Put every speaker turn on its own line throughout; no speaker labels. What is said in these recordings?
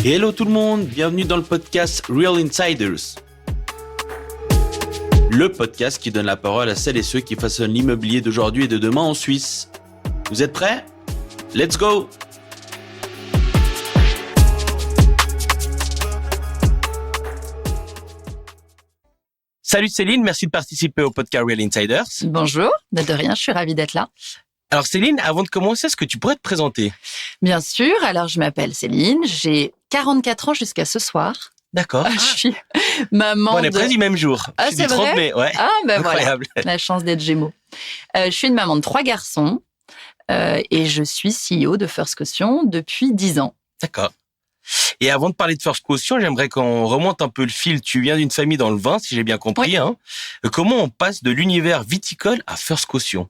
Hello tout le monde, bienvenue dans le podcast Real Insiders. Le podcast qui donne la parole à celles et ceux qui façonnent l'immobilier d'aujourd'hui et de demain en Suisse. Vous êtes prêts? Let's go! Salut Céline, merci de participer au podcast Real Insiders.
Bonjour, de rien, je suis ravie d'être là.
Alors Céline, avant de commencer, est-ce que tu pourrais te présenter?
Bien sûr, alors je m'appelle Céline, j'ai 44 ans jusqu'à ce soir.
D'accord.
Je suis maman
on est presque du même jour.
Ah,
je suis
c'est
du 30
vrai
mai, ouais.
Ah, ben
Incroyable.
voilà, la chance d'être Gémeaux. Je suis une maman de 3 garçons et je suis CEO de First Caution depuis 10 ans.
D'accord. Et avant de parler de First Caution, j'aimerais qu'on remonte un peu le fil. Tu viens d'une famille dans le vin, si j'ai bien compris.
Oui.
Hein. Comment on passe de l'univers viticole à First Caution?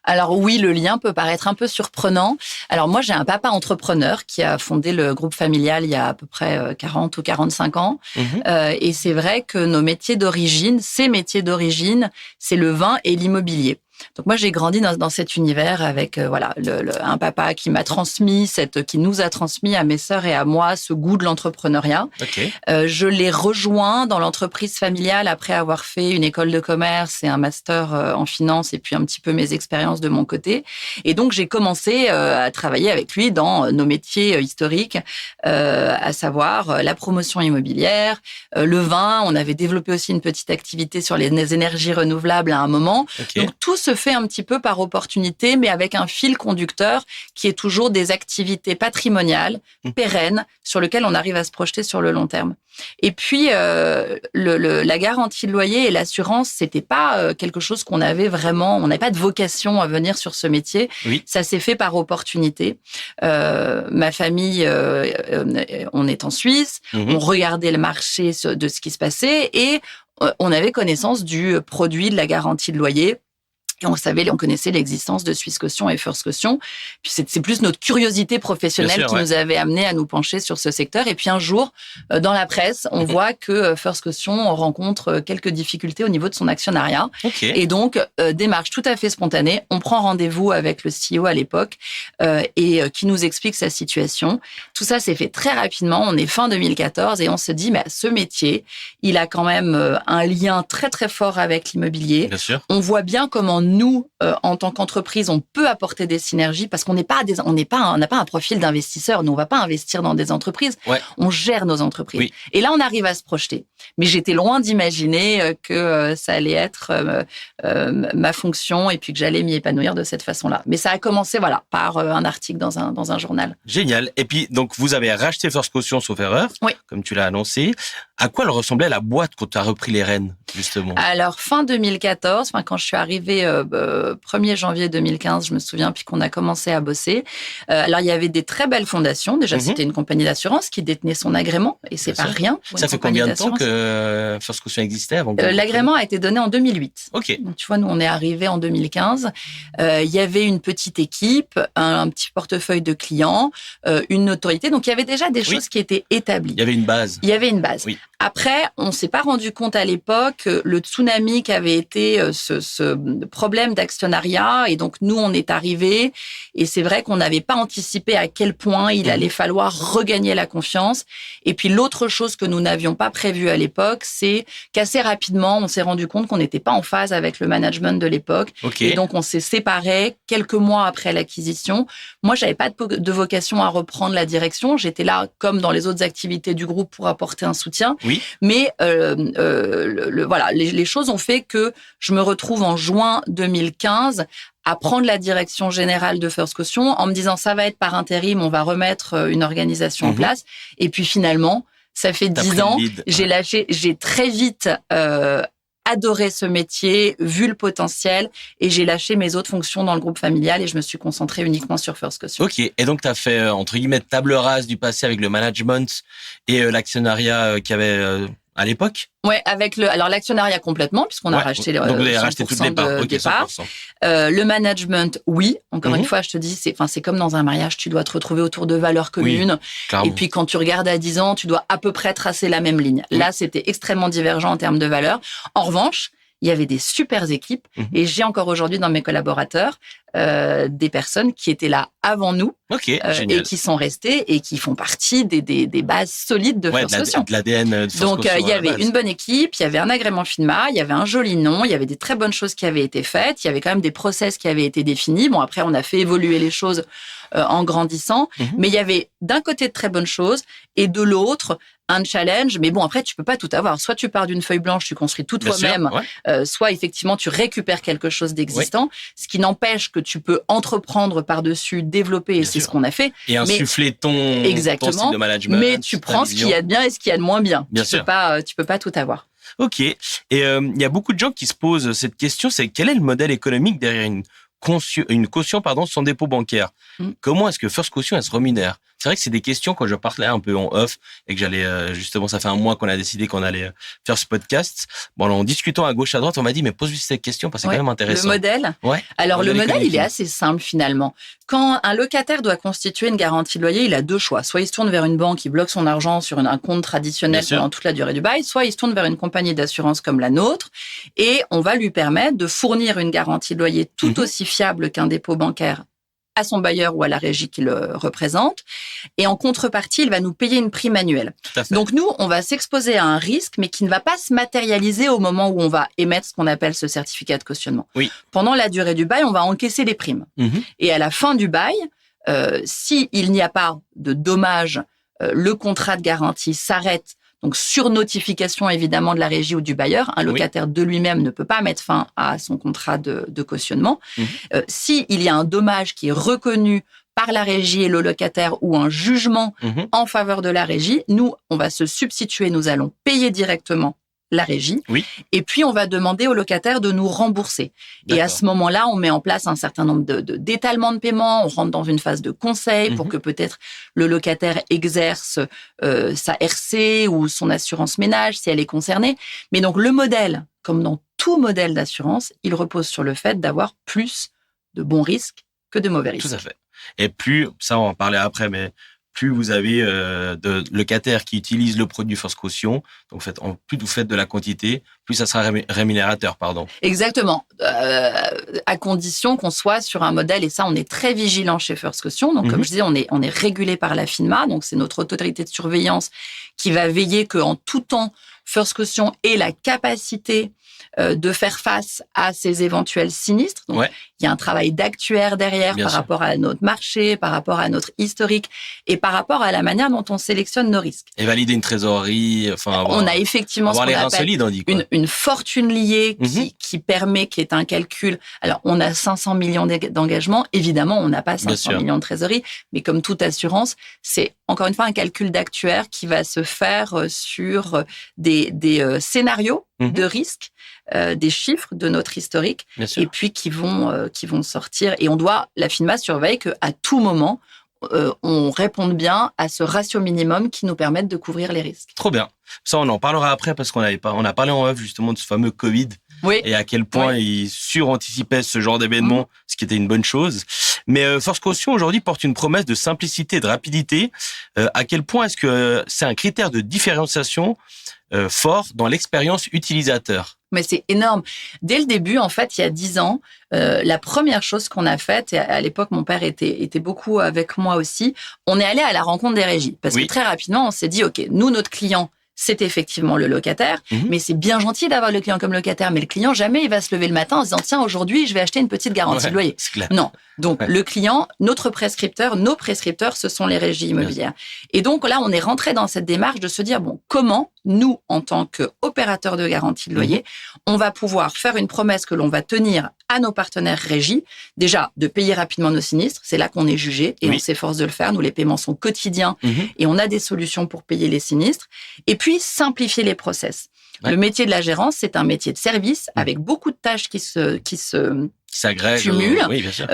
Alors oui, le lien peut paraître un peu surprenant. Alors moi, j'ai un papa entrepreneur qui a fondé le groupe familial il y a à peu près 40 ou 45 ans. Et c'est vrai que ces métiers d'origine, c'est le vin et l'immobilier. Donc moi, j'ai grandi dans cet univers avec un papa qui nous a transmis à mes sœurs et à moi ce goût de l'entrepreneuriat.
Okay.
Je l'ai rejoint dans l'entreprise familiale après avoir fait une école de commerce et un master en finance et puis un petit peu mes expériences de mon côté. Et donc, j'ai commencé à travailler avec lui dans nos métiers historiques, à savoir la promotion immobilière, le vin. On avait développé aussi une petite activité sur les énergies renouvelables à un moment.
Okay.
Donc, tout se fait un petit peu par opportunité, mais avec un fil conducteur qui est toujours des activités patrimoniales, pérennes, sur lesquelles on arrive à se projeter sur le long terme. Et puis, la garantie de loyer et l'assurance, c'était pas quelque chose qu'on avait vraiment, on n'avait pas de vocation à venir sur ce métier.
Oui.
Ça s'est fait par opportunité. Ma famille, on est en Suisse, on regardait le marché de ce qui se passait et on avait connaissance du produit de la garantie de loyer. Et on connaissait l'existence de Swiss Caution et First Caution. Puis c'est plus notre curiosité professionnelle qui nous avait amené à nous pencher sur ce secteur. Et puis un jour, dans la presse, on voit que First Caution rencontre quelques difficultés au niveau de son actionnariat.
Okay.
Et donc, démarche tout à fait spontanée. On prend rendez-vous avec le CEO à l'époque et qui nous explique sa situation. Tout ça s'est fait très rapidement. On est fin 2014 et on se dit, mais ce métier, il a quand même un lien très très fort avec l'immobilier.
Bien sûr.
On voit bien comment nous, en tant qu'entreprise, on peut apporter des synergies parce qu'on n'a pas un profil d'investisseur. Nous, on va pas investir dans des entreprises.
Ouais.
On gère nos entreprises.
Oui.
Et là, on arrive à se projeter. Mais j'étais loin d'imaginer que ça allait être ma fonction et puis que j'allais m'y épanouir de cette façon-là. Mais ça a commencé, par un article dans un journal.
Génial. Et puis, donc, vous avez racheté First Caution, sauf erreur,
oui,
comme tu l'as annoncé. À quoi elle ressemblait la boîte quand tu as repris les rênes, justement?
Alors, fin 2014, quand je suis arrivée 1er janvier 2015, je me souviens, puis qu'on a commencé à bosser. Alors, il y avait des très belles fondations. Déjà, c'était une compagnie d'assurance qui détenait son agrément, et c'est pas rien.
Ça fait combien de temps que First Caution existait avant que
l'agrément a été donné en 2008.
Ok.
Donc, tu vois, nous, on est arrivés en 2015. Il y avait une petite équipe, un petit portefeuille de clients, une notoriété. Donc, il y avait déjà des choses qui étaient établies.
Il y avait une base.
Oui. Après, on s'est pas rendu compte à l'époque le tsunami qu'avait été ce problème d'actionnariat. Et donc, nous, on est arrivés. Et c'est vrai qu'on n'avait pas anticipé à quel point il allait falloir regagner la confiance. Et puis, l'autre chose que nous n'avions pas prévue à l'époque, c'est qu'assez rapidement, on s'est rendu compte qu'on n'était pas en phase avec le management de l'époque.
Okay.
Et donc, on s'est séparés quelques mois après l'acquisition. Moi, j'avais pas de vocation à reprendre la direction. J'étais là, comme dans les autres activités du groupe, pour apporter un soutien.
Oui.
Mais les choses ont fait que je me retrouve en juin 2015 à prendre la direction générale de First Caution en me disant ça va être par intérim, on va remettre une organisation en place. Et puis finalement, ça fait 10 ans, j'ai très vite adoré ce métier, vu le potentiel, et j'ai lâché mes autres fonctions dans le groupe familial et je me suis concentrée uniquement sur First Caution.
Ok, et donc tu as fait, entre guillemets, table rase du passé avec le management et l'actionnariat qu'il y avait à l'époque?
Ouais, alors l'actionnariat complètement, puisqu'on a racheté
donc vous avez racheté tout le départ.
Okay, départ. Le management, oui. Encore une fois, je te dis, c'est comme dans un mariage, tu dois te retrouver autour de valeurs communes. Et puis quand tu regardes à 10 ans, tu dois à peu près tracer la même ligne. Là, c'était extrêmement divergent en termes de valeurs. En revanche, il y avait des super équipes et j'ai encore aujourd'hui dans mes collaborateurs des personnes qui étaient là avant nous et qui sont restées et qui font partie des bases solides de First Caution.
De l'ADN de First
Donc,
Caution
il y avait une bonne équipe, il y avait un agrément FINMA, il y avait un joli nom, il y avait des très bonnes choses qui avaient été faites, il y avait quand même des process qui avaient été définis. Bon, après, on a fait évoluer les choses en grandissant, mais il y avait d'un côté de très bonnes choses et de l'autre, un challenge, mais bon, après, tu peux pas tout avoir. Soit tu pars d'une feuille blanche, tu construis tout toi-même, soit effectivement, tu récupères quelque chose d'existant, ce qui n'empêche que tu peux entreprendre par-dessus, développer, et c'est ce qu'on a fait.
Et insuffler ton style de management.
Mais tu prends ce qu'il y a de bien et ce qu'il y a de moins bien. Tu peux pas tout avoir.
Ok. Et il y a beaucoup de gens qui se posent cette question, c'est quel est le modèle économique derrière une caution sans dépôt bancaire? Comment est-ce que First Caution, elle se rémunère? C'est vrai que c'est des questions quand je parlais un peu en off et que j'allais justement, ça fait un mois qu'on a décidé qu'on allait faire ce podcast. Bon, en discutant à gauche à droite, on m'a dit mais pose-lui cette question parce que c'est quand même intéressant.
Le modèle. Alors le modèle, il est assez simple finalement. Quand un locataire doit constituer une garantie de loyer, il a deux choix. Soit il se tourne vers une banque qui bloque son argent sur un compte traditionnel pendant toute la durée du bail, soit il se tourne vers une compagnie d'assurance comme la nôtre et on va lui permettre de fournir une garantie de loyer tout aussi fiable qu'un dépôt bancaire à son bailleur ou à la régie qui le représente. Et en contrepartie, il va nous payer une prime annuelle. Donc nous, on va s'exposer à un risque, mais qui ne va pas se matérialiser au moment où on va émettre ce qu'on appelle ce certificat de cautionnement. Pendant la durée du bail, on va encaisser les primes. Et à la fin du bail, s'il n'y a pas de dommages, le contrat de garantie s'arrête. Donc, sur notification, évidemment, de la régie ou du bailleur, un locataire de lui-même ne peut pas mettre fin à son contrat de cautionnement. S'il y a un dommage qui est reconnu par la régie et le locataire ou un jugement en faveur de la régie, nous, on va se substituer, nous allons payer directement la régie, et puis on va demander au locataire de nous rembourser. Et à ce moment-là, on met en place un certain nombre d'étalements de paiement, on rentre dans une phase de conseil pour que peut-être le locataire exerce sa RC ou son assurance ménage si elle est concernée. Mais donc le modèle, comme dans tout modèle d'assurance, il repose sur le fait d'avoir plus de bons risques que de mauvais risques.
Tout à fait. Et plus, ça on va en parler après, mais plus vous avez de locataires qui utilisent le produit First Caution, donc plus vous faites de la quantité, plus ça sera rémunérateur,
Exactement, à condition qu'on soit sur un modèle, et ça on est très vigilant chez First Caution, donc comme je disais, on est régulé par la FINMA, donc c'est notre autorité de surveillance qui va veiller qu'en tout temps, First Caution ait la capacité de faire face à ces éventuels sinistres. Donc, il y a un travail d'actuaire derrière par rapport à notre marché, par rapport à notre historique et par rapport à la manière dont on sélectionne nos risques.
Et valider une trésorerie,
on a effectivement
ce qu'on appelle
solides, on dit, une fortune liée qui permet, qui est un calcul. Alors, on a 500 millions d'engagements. Évidemment, on n'a pas 500 millions de trésorerie, mais comme toute assurance, c'est encore une fois un calcul d'actuaire qui va se faire sur des scénarios de risque, des chiffres de notre historique, et puis qui vont sortir. Et la FINMA surveille qu'à tout moment, on réponde bien à ce ratio minimum qui nous permette de couvrir les risques.
Trop bien. Ça, on en parlera après parce on a parlé en off justement de ce fameux Covid et à quel point il suranticipait ce genre d'événement, ce qui était une bonne chose. Mais First Caution aujourd'hui porte une promesse de simplicité et de rapidité. À quel point est-ce que c'est un critère de différenciation fort dans l'expérience utilisateur?
Mais c'est énorme. Dès le début, en fait, il y a 10 ans, la première chose qu'on a faite, et à l'époque, mon père était beaucoup avec moi aussi, on est allé à la rencontre des régies. Parce que très rapidement, on s'est dit, OK, nous, notre client, c'est effectivement le locataire, mais c'est bien gentil d'avoir le client comme locataire, mais le client, jamais il va se lever le matin en se disant, tiens, aujourd'hui, je vais acheter une petite garantie de loyer. Non. Donc, le client, notre prescripteur, nos prescripteurs, ce sont les régies immobilières. Et donc, là, on est rentré dans cette démarche de se dire, bon, comment nous, en tant qu'opérateurs de garantie de loyer, on va pouvoir faire une promesse que l'on va tenir à nos partenaires régies, déjà de payer rapidement nos sinistres, c'est là qu'on est jugé et on s'efforce de le faire. Nous, les paiements sont quotidiens et on a des solutions pour payer les sinistres. Et puis, simplifier les process. Le métier de la gérance, c'est un métier de service avec beaucoup de tâches qui se cumulent,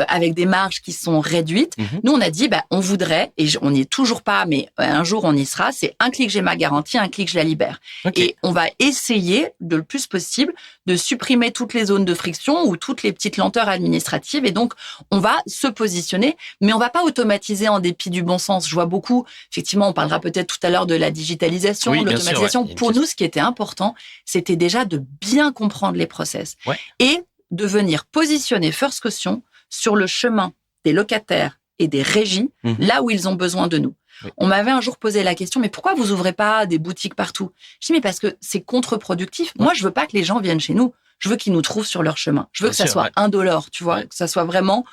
avec des marges qui sont réduites. Nous, on a dit, on voudrait, et on n'y est toujours pas, mais un jour on y sera, c'est un clic, j'ai ma garantie, un clic, je la libère. Et on va essayer, le plus possible, de supprimer toutes les zones de friction ou toutes les petites lenteurs administratives. Et donc, on va se positionner, mais on va pas automatiser en dépit du bon sens. Je vois beaucoup, effectivement, on parlera peut-être tout à l'heure de la digitalisation, de l'automatisation. Pour nous, ce qui était important, c'était déjà de bien comprendre les process. Et de venir positionner First Caution sur le chemin des locataires et des régies, là où ils ont besoin de nous. Oui. On m'avait un jour posé la question, mais pourquoi vous ouvrez pas des boutiques partout? Je dis, mais parce que c'est contre-productif. Moi, je veux pas que les gens viennent chez nous. Je veux qu'ils nous trouvent sur leur chemin. Je veux que ça soit indolore, tu vois, que ça soit vraiment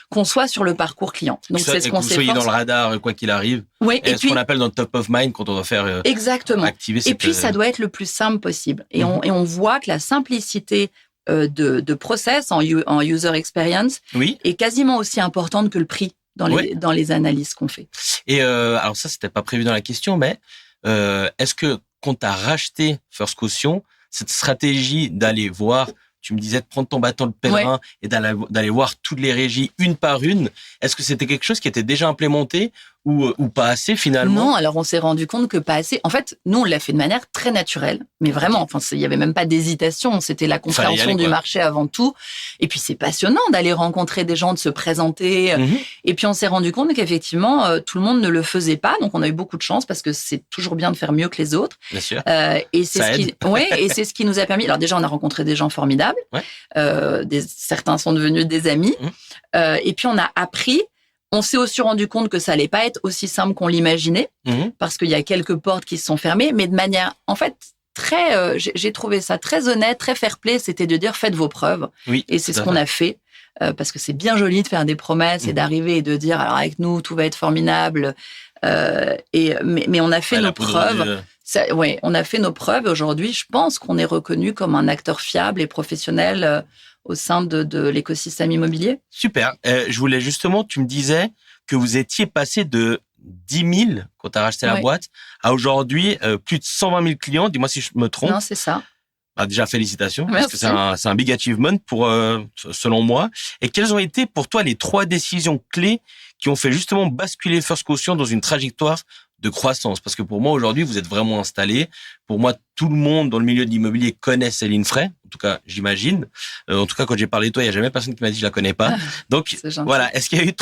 qu'on soit sur le parcours client.
Donc, c'est ce qu'on s'efforce. Que vous soyez dans le radar, quoi qu'il arrive.
Oui.
Et ce qu'on appelle dans le top of mind quand on doit faire
exactement.
Activer cette...
Et puis, ça doit être le plus simple possible. Et, on voit que la simplicité de process en user experience est quasiment aussi importante que le prix dans les analyses qu'on fait.
Et alors ça, c'était pas prévu dans la question, mais est-ce que quand tu as racheté First Caution, cette stratégie d'aller voir, tu me disais de prendre ton bâton de pèlerin et d'aller voir toutes les régies une par une, est-ce que c'était quelque chose qui était déjà implémenté ou pas assez finalement?
Non, alors on s'est rendu compte que pas assez. En fait, nous, on l'a fait de manière très naturelle, mais vraiment, enfin, il y avait même pas d'hésitation. C'était la compréhension du marché avant tout. Et puis, c'est passionnant d'aller rencontrer des gens, de se présenter. Et puis, on s'est rendu compte qu'effectivement, tout le monde ne le faisait pas. Donc, on a eu beaucoup de chance parce que c'est toujours bien de faire mieux que les autres.
Bien sûr.
Et c'est ce qui nous a permis. Alors, déjà, on a rencontré des gens formidables. Certains sont devenus des amis. Et puis, on a appris. On s'est aussi rendu compte que ça allait pas être aussi simple qu'on l'imaginait, parce qu'il y a quelques portes qui se sont fermées, mais de manière, en fait, très, j'ai trouvé ça très honnête, très fair-play, c'était de dire faites vos preuves.
Oui,
et c'est ce qu'on a fait, parce que c'est bien joli de faire des promesses et d'arriver et de dire alors avec nous tout va être formidable, mais on a fait nos preuves. On a fait nos preuves. Aujourd'hui, je pense qu'on est reconnu comme un acteur fiable et professionnel au sein de l'écosystème immobilier.
Super. Je voulais justement, tu me disais que vous étiez passé de 10 000 quand tu as racheté la boîte à aujourd'hui plus de 120 000 clients. Dis-moi si je me trompe.
Non, c'est ça.
Déjà, félicitations. Merci. Parce que c'est un big achievement selon moi. Et quelles ont été pour toi les 3 décisions clés qui ont fait justement basculer First Caution dans une trajectoire de croissance? Parce que pour moi, aujourd'hui, vous êtes vraiment installé. Pour moi, tout le monde dans le milieu de l'immobilier connaît Céline Frey. En tout cas, j'imagine. En tout cas, quand j'ai parlé de toi, il n'y a jamais personne qui m'a dit je la connais pas. Donc, voilà. Est-ce qu'il y a eu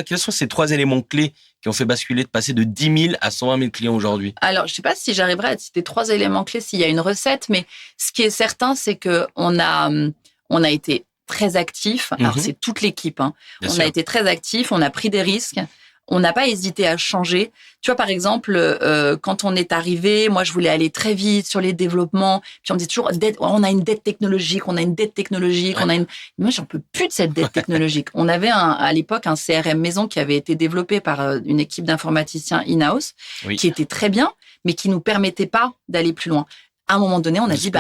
quels sont ces 3 éléments clés qui ont fait basculer de passer de 10 000 à 120 000 clients aujourd'hui?
Alors, je sais pas si j'arriverai à citer 3 éléments clés, s'il y a une recette, mais ce qui est certain, c'est que on a été très actifs. Alors, c'est toute l'équipe, hein. On a été très actifs, on a pris des risques. On n'a pas hésité à changer. Tu vois, par exemple, quand on est arrivé, moi, je voulais aller très vite sur les développements. Puis on me dit toujours, on a une dette technologique, Moi, j'en peux plus de cette dette technologique. On avait à l'époque un CRM maison qui avait été développé par une équipe d'informaticiens in-house, qui était très bien, mais qui nous permettait pas d'aller plus loin. À un moment donné, on a dit,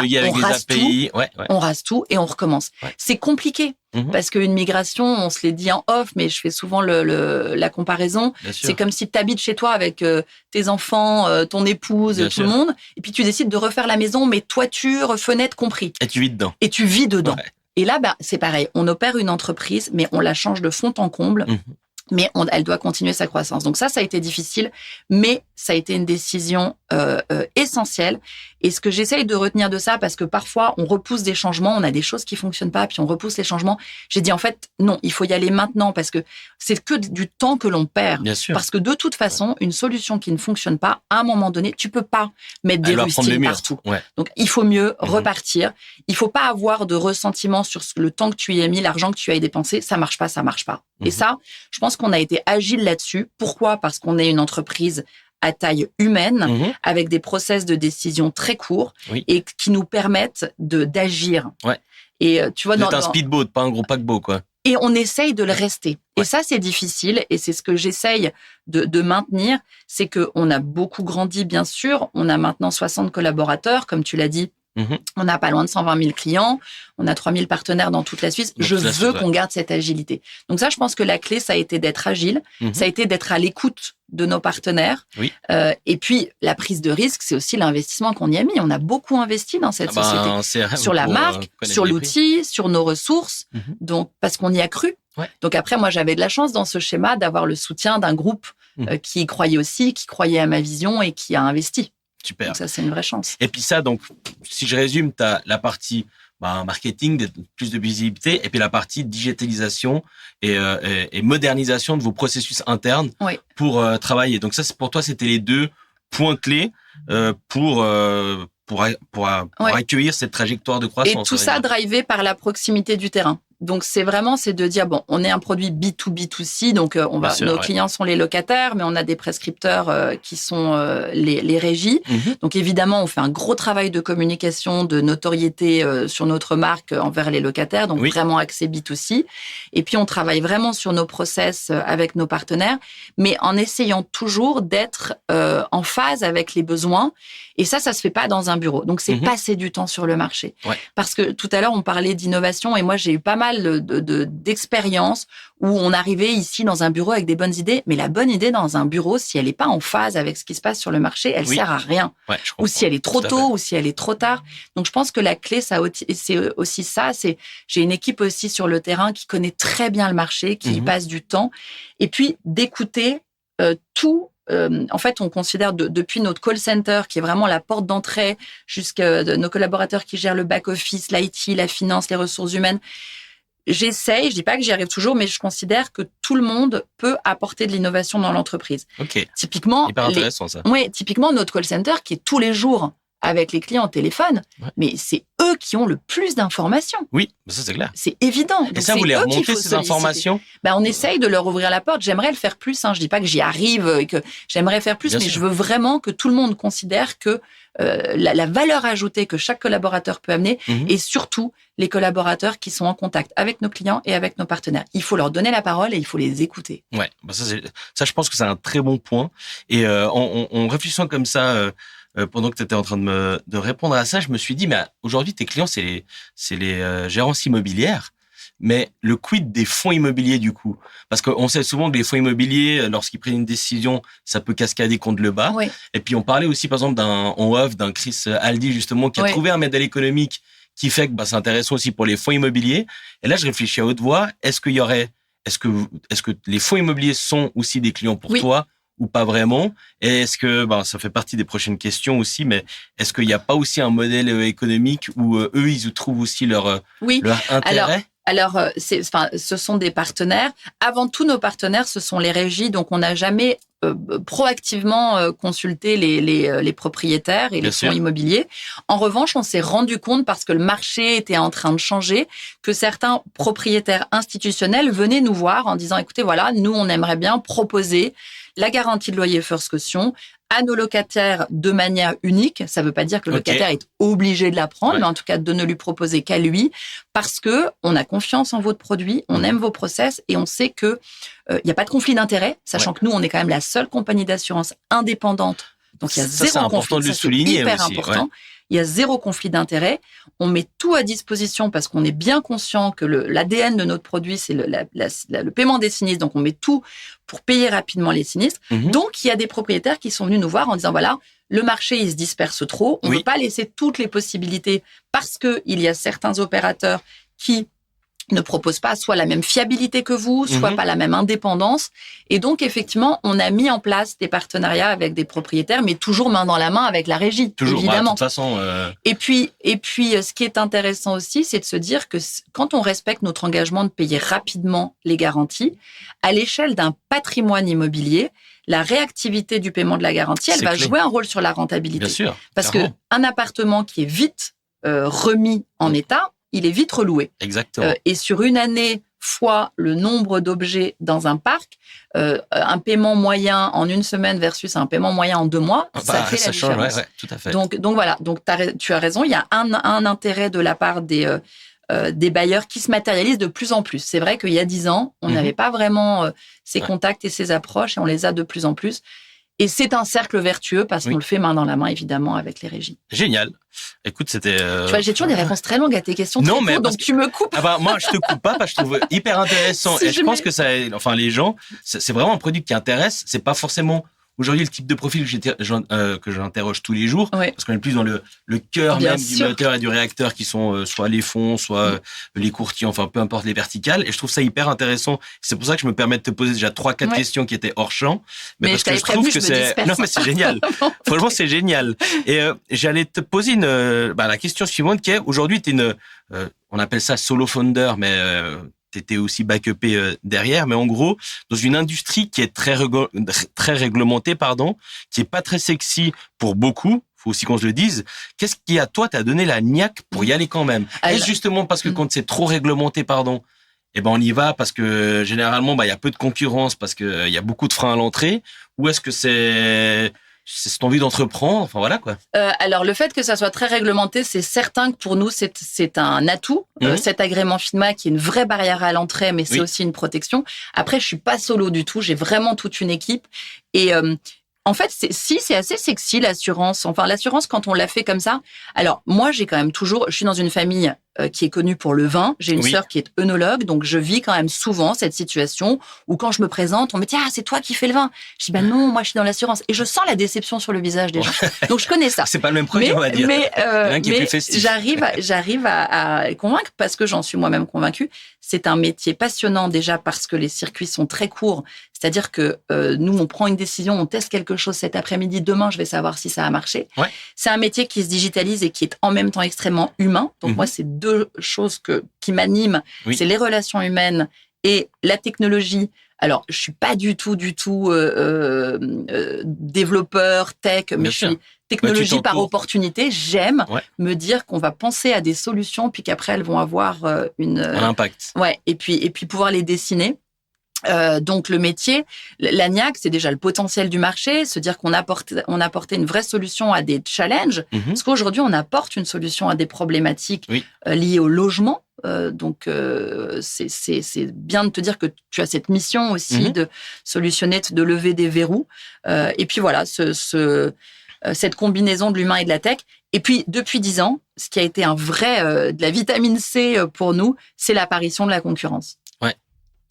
on rase tout et on recommence. C'est compliqué. Parce qu'une migration, on se l'est dit en off, mais je fais souvent la comparaison. C'est comme si tu habites chez toi avec tes enfants, ton épouse, tout le monde, et puis tu décides de refaire la maison, mais toiture, fenêtre compris.
Et tu vis dedans.
Ouais. Et là, c'est pareil. On opère une entreprise, mais on la change de fond en comble. Mais elle doit continuer sa croissance. Donc ça a été difficile, mais ça a été une décision essentielle. Et ce que j'essaye de retenir de ça, parce que parfois on repousse des changements, on a des choses qui fonctionnent pas, puis on repousse les changements. J'ai dit en fait non, il faut y aller maintenant parce que c'est que du temps que l'on perd.
Bien sûr.
Parce que de toute façon, une solution qui ne fonctionne pas, à un moment donné, tu peux pas mettre des rustines partout. Donc il faut mieux repartir. Il faut pas avoir de ressentiment sur le temps que tu y as mis, l'argent que tu as dépensé. Ça marche pas. Et ça, je pense qu'on a été agile là-dessus. Pourquoi? Parce qu'on est une entreprise à taille humaine, avec des process de décision très courts et qui nous permettent d'agir. Et tu vois,
c'est un speedboat, pas un gros paquebot, quoi.
Et on essaye de le rester. Et ça, c'est difficile. Et c'est ce que j'essaye de maintenir. C'est qu'on a beaucoup grandi, bien sûr. On a maintenant 60 collaborateurs, comme tu l'as dit. On n'a pas loin de 120 000 clients. On a 3 000 partenaires dans toute la Suisse. Je veux qu'on garde cette agilité. Donc ça, je pense que la clé, ça a été d'être agile. Ça a été d'être à l'écoute de nos partenaires. Et puis, la prise de risque, c'est aussi l'investissement qu'on y a mis. On a beaucoup investi dans cette société. Sur la marque, sur l'outil, sur nos ressources. Donc, parce qu'on y a cru. Donc après, moi, j'avais de la chance dans ce schéma d'avoir le soutien d'un groupe qui y croyait aussi, qui croyait à ma vision et qui a investi.
Super.
Donc ça, c'est une vraie chance.
Et puis ça, donc, si je résume, tu as la partie marketing, plus de visibilité, et puis la partie digitalisation et modernisation de vos processus internes pour travailler. Donc ça, pour toi, c'était les 2 points clés pour accueillir cette trajectoire de croissance.
Et tout ça drivé par la proximité du terrain. donc c'est de dire bon, on est un produit B2B2C, donc nos clients sont les locataires, mais on a des prescripteurs qui sont les régies. Donc évidemment, on fait un gros travail de communication, de notoriété sur notre marque envers les locataires, donc vraiment axé B2C. Et puis on travaille vraiment sur nos process avec nos partenaires, mais en essayant toujours d'être en phase avec les besoins. Et ça se fait pas dans un bureau. Donc c'est passer du temps sur le marché. Parce que tout à l'heure on parlait d'innovation et moi j'ai eu pas mal d'expériences où on arrivait ici dans un bureau avec des bonnes idées, mais la bonne idée dans un bureau, si elle est pas en phase avec ce qui se passe sur le marché, elle sert à rien. Ou si elle est trop tôt, ou si elle est trop tard. Donc je pense que la clé, c'est aussi ça. J'ai une équipe aussi sur le terrain qui connaît très bien le marché, qui y passe du temps, et puis d'écouter tout. En fait, on considère depuis notre call center, qui est vraiment la porte d'entrée, jusqu'à nos collaborateurs qui gèrent le back-office, l'IT, la finance, les ressources humaines. Je dis pas que j'y arrive toujours, mais je considère que tout le monde peut apporter de l'innovation dans l'entreprise. Typiquement,
hyper intéressant ça.
Oui, typiquement notre call center qui est tous les jours avec les clients au téléphone, mais c'est eux qui ont le plus d'informations.
Oui, ça c'est clair.
C'est évident.
Et ça, vous les remontez ces informations ?
On essaye de leur ouvrir la porte. J'aimerais le faire plus. Je dis pas que j'y arrive et que j'aimerais faire plus, mais je veux vraiment que tout le monde considère que la valeur ajoutée que chaque collaborateur peut amener, et surtout les collaborateurs qui sont en contact avec nos clients et avec nos partenaires. Il faut leur donner la parole et il faut les écouter.
Ouais, ça je pense que c'est un très bon point. Et en réfléchissant comme ça. Pendant que tu étais en train de répondre à ça, je me suis dit, mais aujourd'hui, tes clients, c'est les gérances immobilières. Mais le quid des fonds immobiliers, du coup? Parce qu'on sait souvent que les fonds immobiliers, lorsqu'ils prennent une décision, ça peut cascader contre le bas. Et puis, on parlait aussi, par exemple, d'un Chris Aldi, justement, qui a trouvé un modèle économique qui fait que c'est intéressant aussi pour les fonds immobiliers. Et là, je réfléchis à haute voix. Est-ce que les fonds immobiliers sont aussi des clients pour toi? Ou pas vraiment? Et est-ce que, ça fait partie des prochaines questions aussi, mais est-ce qu'il n'y a pas aussi un modèle économique où eux, ils trouvent aussi leur intérêt?
Alors, ce sont des partenaires. Avant tout, nos partenaires, ce sont les régies. Donc, on n'a jamais proactivement consulté les propriétaires et les fonds immobiliers. En revanche, on s'est rendu compte, parce que le marché était en train de changer, que certains propriétaires institutionnels venaient nous voir en disant, écoutez, voilà, nous, on aimerait bien proposer la garantie de loyer first caution à nos locataires de manière unique. Ça ne veut pas dire que le locataire est obligé de la prendre, mais en tout cas de ne lui proposer qu'à lui, parce que on a confiance en votre produit, on aime vos process et on sait que il n'y a pas de conflit d'intérêt, sachant que nous, on est quand même la seule compagnie d'assurance indépendante. Donc, il y a zéro conflit.
C'est important de le souligner.
C'est hyper important. Il y a zéro conflit d'intérêt. On met tout à disposition parce qu'on est bien conscient que l'ADN de notre produit, c'est le paiement des sinistres. Donc, on met tout pour payer rapidement les sinistres. Donc, il y a des propriétaires qui sont venus nous voir en disant, voilà, le marché, il se disperse trop. On ne veut pas laisser toutes les possibilités parce qu'il y a certains opérateurs qui ne proposent pas soit la même fiabilité que vous, soit pas la même indépendance. Et donc, effectivement, on a mis en place des partenariats avec des propriétaires, mais toujours main dans la main avec la régie, évidemment.
De toute façon,
Et puis, ce qui est intéressant aussi, c'est de se dire que quand on respecte notre engagement de payer rapidement les garanties, à l'échelle d'un patrimoine immobilier, la réactivité du paiement de la garantie, elle va jouer un rôle sur la rentabilité.
Bien sûr.
Parce qu'un appartement qui est vite remis en état, il est vite reloué.
Exactement.
Et sur une année fois le nombre d'objets dans un parc, un paiement moyen en une semaine versus un paiement moyen en 2 mois, ça fait la différence.
Ouais, tout à fait.
Donc voilà. Donc tu as raison. Il y a un intérêt de la part des bailleurs qui se matérialisent de plus en plus. C'est vrai qu'il y a 10 ans, on n'avait pas vraiment ces contacts et ces approches, et on les a de plus en plus. Et c'est un cercle vertueux parce qu'on le fait main dans la main, évidemment, avec les régies.
Génial. Écoute, c'était...
Tu vois, j'ai toujours des réponses très longues à tes questions. Non, mais donc tu me coupes.
Moi, je te coupe pas parce que je trouve hyper intéressant. Et je pense que les gens, c'est vraiment un produit qui intéresse. C'est pas forcément aujourd'hui le type de profil que j'interroge tous les jours, parce qu'on est plus dans le cœur même du moteur et du réacteur, qui sont soit les fonds, soit les courtiers, enfin peu importe les verticales. Et je trouve ça hyper intéressant. C'est pour ça que je me permets de te poser déjà 3-4 questions qui étaient hors champ, mais parce que je trouve que c'est... Non, mais c'est génial. Franchement, c'est génial. Et j'allais te poser la question suivante, qui est, aujourd'hui, t'es on appelle ça solo founder, mais t'étais aussi backupé derrière, mais en gros, dans une industrie qui est très réglementée, qui est pas très sexy pour beaucoup, faut aussi qu'on se le dise. Qu'est-ce qui, à toi, t'a donné la niaque pour y aller quand même? Est-ce justement parce que quand c'est trop réglementé, eh ben on y va parce que généralement, il y a peu de concurrence parce que il y a beaucoup de freins à l'entrée, ou est-ce que c'est cette envie d'entreprendre, enfin voilà quoi.
Alors le fait que ça soit très réglementé, c'est certain que pour nous c'est un atout. Cet agrément FINMA qui est une vraie barrière à l'entrée, mais c'est aussi une protection. Après, je suis pas solo du tout, j'ai vraiment toute une équipe et en fait, c'est assez sexy l'assurance. Enfin, l'assurance quand on l'a fait comme ça. Alors moi, j'ai quand même toujours, je suis dans une famille qui est connue pour le vin. J'ai une sœur qui est œnologue, donc je vis quand même souvent cette situation où quand je me présente, on me dit « Ah, c'est toi qui fais le vin ». Je dis « Ben non, moi je suis dans l'assurance ». Et je sens la déception sur le visage des gens. Donc je connais ça.
C'est pas le même produit, on va dire.
Mais
qui est plus festif.
j'arrive à convaincre parce que j'en suis moi-même convaincue. C'est un métier passionnant déjà parce que les circuits sont très courts. C'est-à-dire que nous, on prend une décision, on teste quelque chose cet après-midi. Demain, je vais savoir si ça a marché. Ouais. C'est un métier qui se digitalise et qui est en même temps extrêmement humain. Donc moi, c'est deux choses qui m'animent. C'est les relations humaines et la technologie. Alors, je suis pas du tout développeur tech, mais je suis technologie par opportunité. J'aime me dire qu'on va penser à des solutions, puis qu'après elles vont avoir un
impact.
Ouais, et puis pouvoir les dessiner. Donc le métier, la niaque, c'est déjà le potentiel du marché, se dire qu'on apportait une vraie solution à des challenges, parce qu'aujourd'hui on apporte une solution à des problématiques liées au logement. Donc c'est bien de te dire que tu as cette mission aussi de solutionner, de lever des verrous. Et puis voilà, cette combinaison de l'humain et de la tech. Et puis depuis 10 ans, ce qui a été un vrai de la vitamine C pour nous, c'est l'apparition de la concurrence.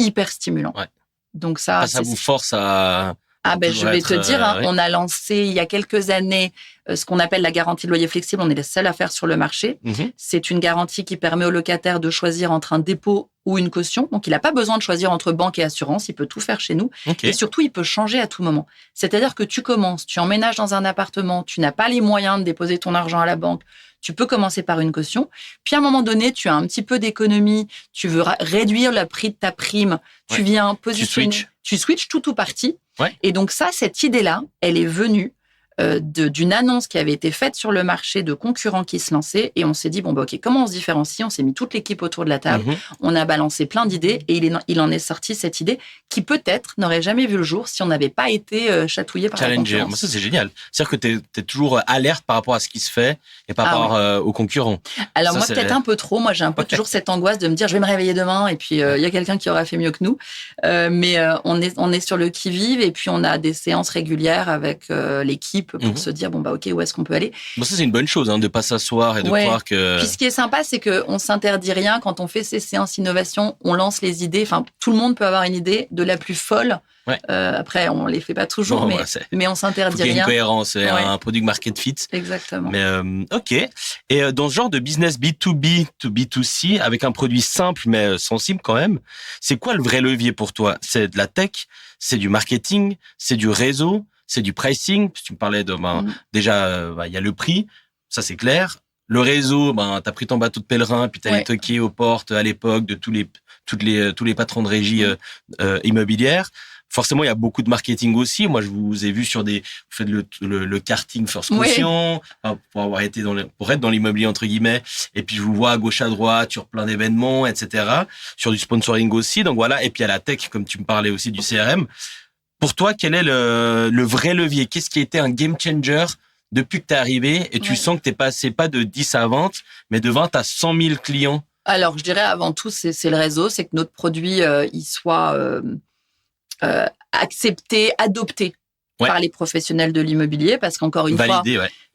Hyper stimulant. Ouais. Donc ça
vous force à
je vais te dire, on a lancé il y a quelques années ce qu'on appelle la garantie de loyer flexible. On est les seuls à faire sur le marché. C'est une garantie qui permet au locataire de choisir entre un dépôt ou une caution. Donc, il n'a pas besoin de choisir entre banque et assurance. Il peut tout faire chez nous. Et surtout, il peut changer à tout moment. C'est-à-dire que tu commences, tu emménages dans un appartement, tu n'as pas les moyens de déposer ton argent à la banque. Tu peux commencer par une caution. Puis, à un moment donné, tu as un petit peu d'économie. Tu veux réduire le prix de ta prime. Tu viens positionner. Tu switches tout ou partie. Ouais. Et donc ça, cette idée-là, elle est venue d'une annonce qui avait été faite sur le marché de concurrents qui se lançaient. Et on s'est dit, OK, comment on se différencie? On s'est mis toute l'équipe autour de la table. On a balancé plein d'idées et il en est sorti cette idée qui peut-être n'aurait jamais vu le jour si on n'avait pas été chatouillé par la concurrence.
Ça, c'est génial. C'est-à-dire que t'es toujours alerte par rapport à ce qui se fait et par rapport aux concurrents.
Alors ça, moi, peut-être un peu trop. Moi, j'ai un peu toujours cette angoisse de me dire, je vais me réveiller demain et puis il y a quelqu'un qui aura fait mieux que nous. Mais on est sur le qui-vive et puis on a des séances régulières avec l'équipe pour se dire, OK, où est-ce qu'on peut aller?
Ça, c'est une bonne chose, de pas s'asseoir et de croire que...
Puis ce qui est sympa, c'est qu'on s'interdit rien. Quand on fait ces séances innovation, on lance les idées. Enfin, tout le monde peut avoir une idée de la plus folle. Ouais. Après, on les fait pas toujours, mais on s'interdit rien.
Il y a une cohérence, un product market fit.
Exactement.
Mais OK. Et dans ce genre de business B2B to B2C, avec un produit simple mais sensible quand même, c'est quoi le vrai levier pour toi? C'est de la tech, c'est du marketing, c'est du réseau, c'est du pricing. Tu me parlais de déjà, il y a le prix, ça c'est clair. Le réseau, t'as pris ton bateau de pèlerin, puis t'allais toquer aux portes à l'époque de tous les patrons de régie immobilière. Forcément, il y a beaucoup de marketing aussi. Moi, je vous ai vu vous faites le karting First Caution, pour être dans l'immobilier, entre guillemets. Et puis, je vous vois à gauche, à droite, sur plein d'événements, etc. Sur du sponsoring aussi. Donc voilà. Et puis, à la tech, comme tu me parlais aussi du CRM. Pour toi, quel est le vrai levier? Qu'est-ce qui a été un game changer depuis que t'es arrivé et tu sens que t'es passé pas de 10 à 20, mais de 20 à 100 000 clients?
Alors, je dirais avant tout, c'est le réseau. C'est que notre produit, il soit... accepté, adopté par les professionnels de l'immobilier, parce qu'encore une fois,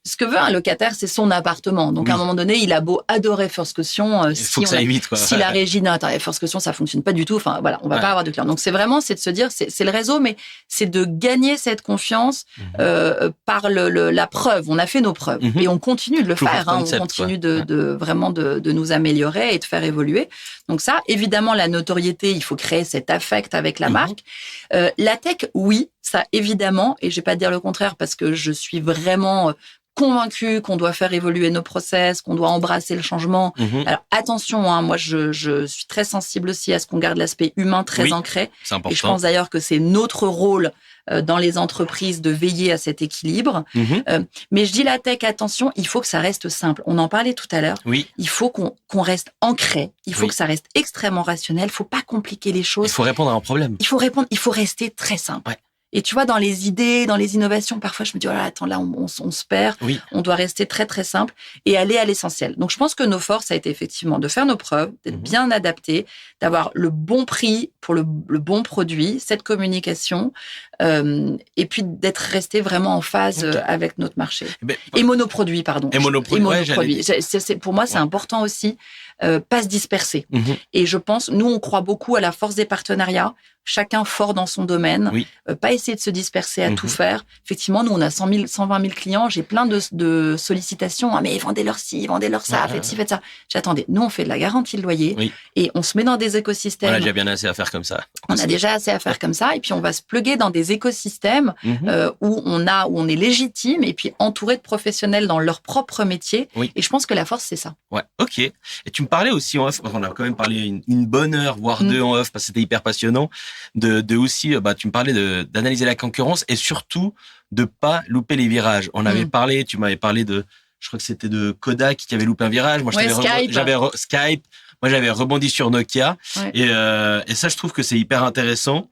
ce que veut un locataire, c'est son appartement. Donc, à un moment donné, il a beau adorer First Caution,
il faut que ça aille vite, quoi.
Si la régie, First Caution, ça fonctionne pas du tout. Enfin, voilà, on va pas avoir de clients. Donc, c'est de se dire, c'est le réseau, mais c'est de gagner cette confiance par la preuve. On a fait nos preuves et on continue de le faire. On continue de nous améliorer et de faire évoluer. Donc ça, évidemment, la notoriété, il faut créer cet affect avec la marque. La tech, oui. ça évidemment, et je vais pas dire le contraire parce que je suis vraiment convaincue qu'on doit faire évoluer nos process, qu'on doit embrasser le changement. Alors attention, hein, moi je suis très sensible aussi à ce qu'on garde l'aspect humain très ancré.
C'est important.
Et je pense d'ailleurs que c'est notre rôle dans les entreprises de veiller à cet équilibre. Mais je dis la tech, attention, il faut que ça reste simple. On en parlait tout à l'heure.
Oui.
Il faut qu'on reste ancré. Il faut que ça reste extrêmement rationnel. Il faut pas compliquer les choses.
Il faut répondre à un problème.
Il faut rester très simple.
Ouais.
Et tu vois, dans les idées, dans les innovations, parfois, je me dis, oh là, attends, là, on se perd.
Oui.
On doit rester très, très simple et aller à l'essentiel. Donc, je pense que nos forces, ça a été effectivement de faire nos preuves, d'être bien adaptés, d'avoir le bon prix pour le bon produit, cette communication, et puis d'être resté vraiment en phase avec notre marché. Et monoproduit, pardon.
Et monoproduit.
Pour moi, c'est important aussi, pas se disperser. Et je pense, nous, on croit beaucoup à la force des partenariats. Chacun fort dans son domaine, pas essayer de se disperser à tout faire. Effectivement, nous, on a 120 000 clients, j'ai plein de sollicitations. Ah, mais vendez-leur ci, vendez-leur ça, faites ci, faites ça. J'attendais. Nous, on fait de la garantie de loyer et on se met dans des écosystèmes.
On a déjà bien assez à faire comme ça.
On a déjà assez à faire comme ça et puis on va se plugger dans des écosystèmes où on est légitime et puis entouré de professionnels dans leur propre métier. Et je pense que la force, c'est ça.
Ouais, ok. Et tu me parlais aussi en off, on a quand même parlé une bonne heure, voire deux en off, parce que c'était hyper passionnant. De aussi, tu me parlais d'analyser la concurrence et surtout de pas louper les virages. On avait parlé, tu m'avais parlé je crois que c'était de Kodak qui avait loupé un virage. Moi, Skype. Moi, j'avais rebondi sur Nokia. Et ça, je trouve que c'est hyper intéressant.